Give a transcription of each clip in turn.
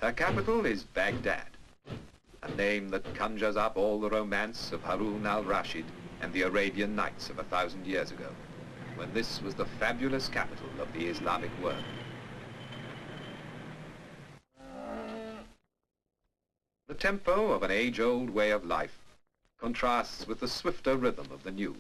Her capital is Baghdad, a name that conjures up all the romance of Harun al-Rashid and the Arabian Nights of 1,000 years ago, when this was the fabulous capital of the Islamic world. The tempo of an age-old way of life contrasts with the swifter rhythm of the new.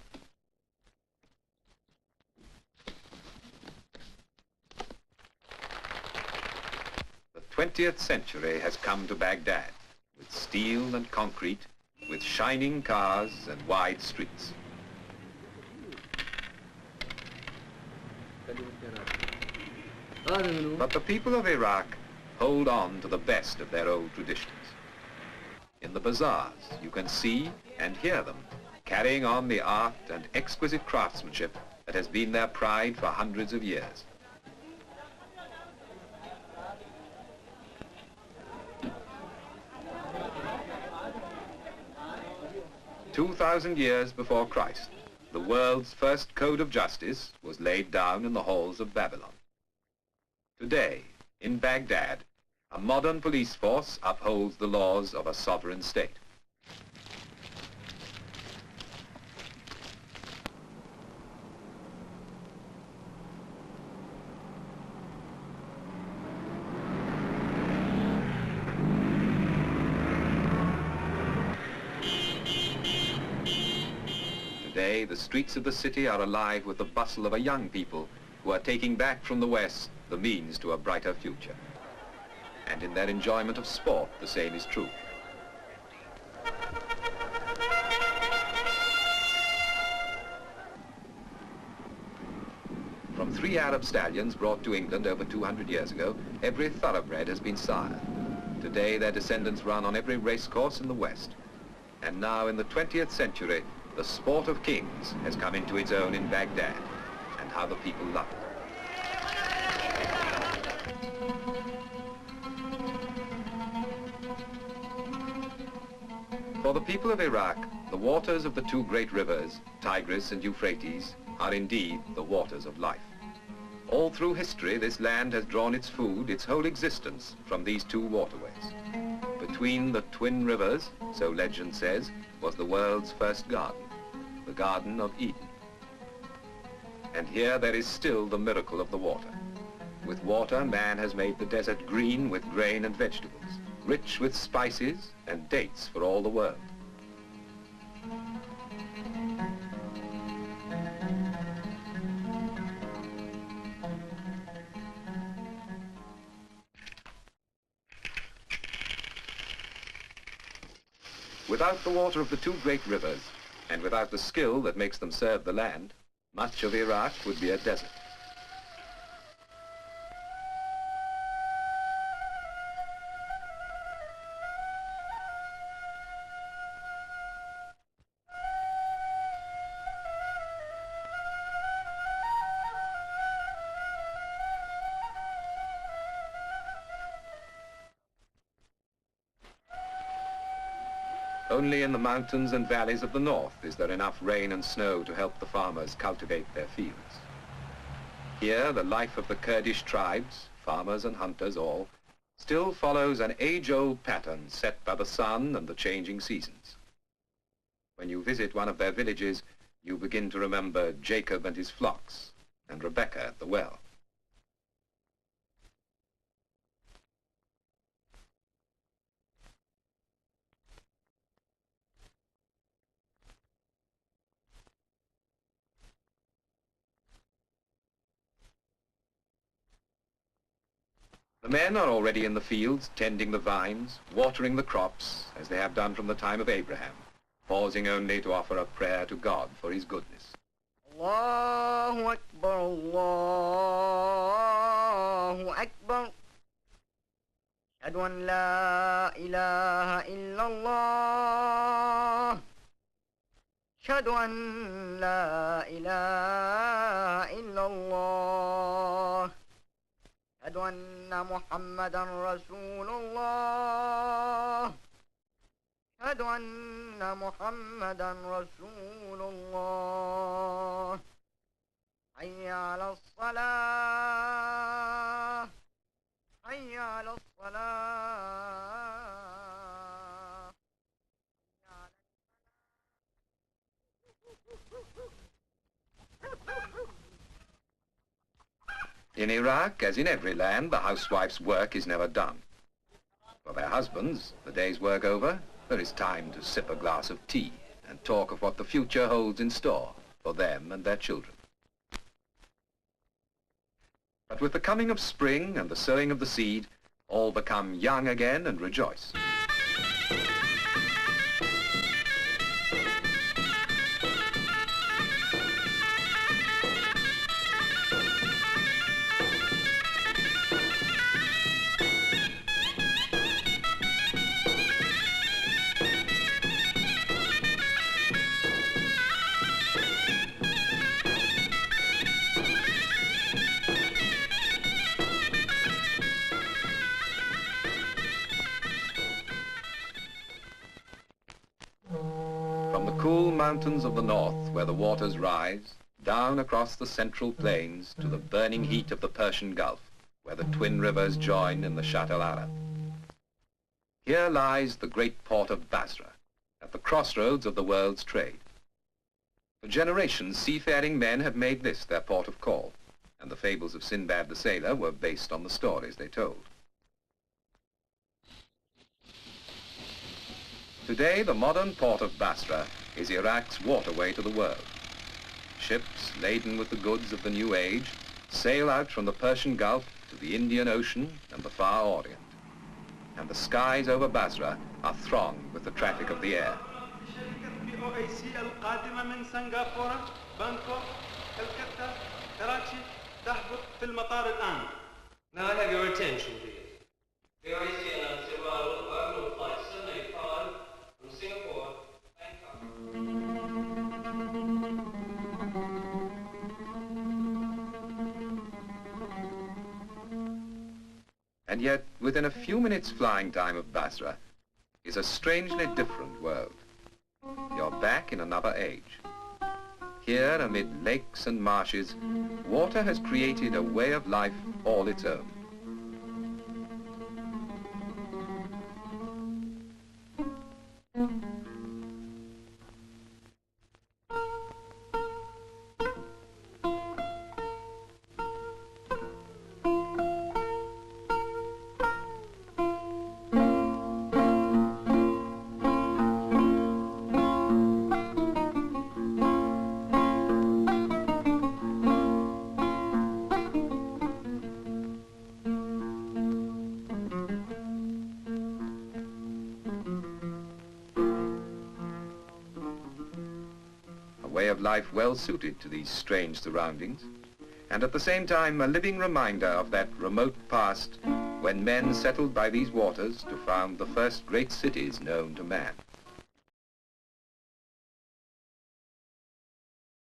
The 20th century has come to Baghdad, with steel and concrete, with shining cars and wide streets. But the people of Iraq hold on to the best of their old traditions. In the bazaars, you can see and hear them carrying on the art and exquisite craftsmanship that has been their pride for hundreds of years. "2,000 years before Christ, the world's first code of justice was laid down in the halls of Babylon. Today, in Baghdad, a modern police force upholds the laws of a sovereign state. Today, the streets of the city are alive with the bustle of a young people who are taking back from the West the means to a brighter future. And in their enjoyment of sport, the same is true. From 3 Arab stallions brought to England over 200 years ago, every thoroughbred has been sired. Today, their descendants run on every racecourse in the West. And now, in the 20th century, the sport of kings has come into its own in Baghdad, and how the people love it. For the people of Iraq, the waters of the 2 great rivers, Tigris and Euphrates, are indeed the waters of life. All through history, this land has drawn its food, its whole existence, from these 2 waterways. Between the twin rivers, so legend says, was the world's first garden, the Garden of Eden. And here there is still the miracle of the water. With water, man has made the desert green with grain and vegetables, rich with spices and dates for all the world. Without the water of the 2 great rivers, and without the skill that makes them serve the land, much of Iraq would be a desert. Only in the mountains and valleys of the north is there enough rain and snow to help the farmers cultivate their fields. Here, the life of the Kurdish tribes, farmers and hunters all, still follows an age-old pattern set by the sun and the changing seasons. When you visit one of their villages, you begin to remember Jacob and his flocks, and Rebecca at the well. The men are already in the fields, tending the vines, watering the crops, as they have done from the time of Abraham, pausing only to offer a prayer to God for his goodness. Allahu Akbar, Allahu Akbar. Ashhadu an la ilaha illallah. Ashhadu an la ilaha illallah. أشهد أن محمدا رسول الله أشهد أن محمدا رسول الله حي على الصلاة حي على الصلاة In Iraq, as in every land, the housewife's work is never done. For their husbands, the day's work over, there is time to sip a glass of tea and talk of what the future holds in store for them and their children. But with the coming of spring and the sowing of the seed, all become young again and rejoice. From the cool mountains of the north, where the waters rise, down across the central plains to the burning heat of the Persian Gulf, where the twin rivers join in the Shatt al-Arab. Here lies the great port of Basra, at the crossroads of the world's trade. For generations, seafaring men have made this their port of call, and the fables of Sinbad the Sailor were based on the stories they told. Today, the modern port of Basra is Iraq's waterway to the world. Ships laden with the goods of the new age sail out from the Persian Gulf to the Indian Ocean and the Far Orient. And the skies over Basra are thronged with the traffic of the air. Now I have your attention, please. The OAC announced the arrival of Arnold Flight 785 from Singapore, Bangkok. And yet, within a few minutes flying time of Basra is a strangely different world. You're back in another age. Here, amid lakes and marshes, water has created a way of life all its own. Way of life well suited to these strange surroundings, and at the same time a living reminder of that remote past when men settled by these waters to found the first great cities known to man.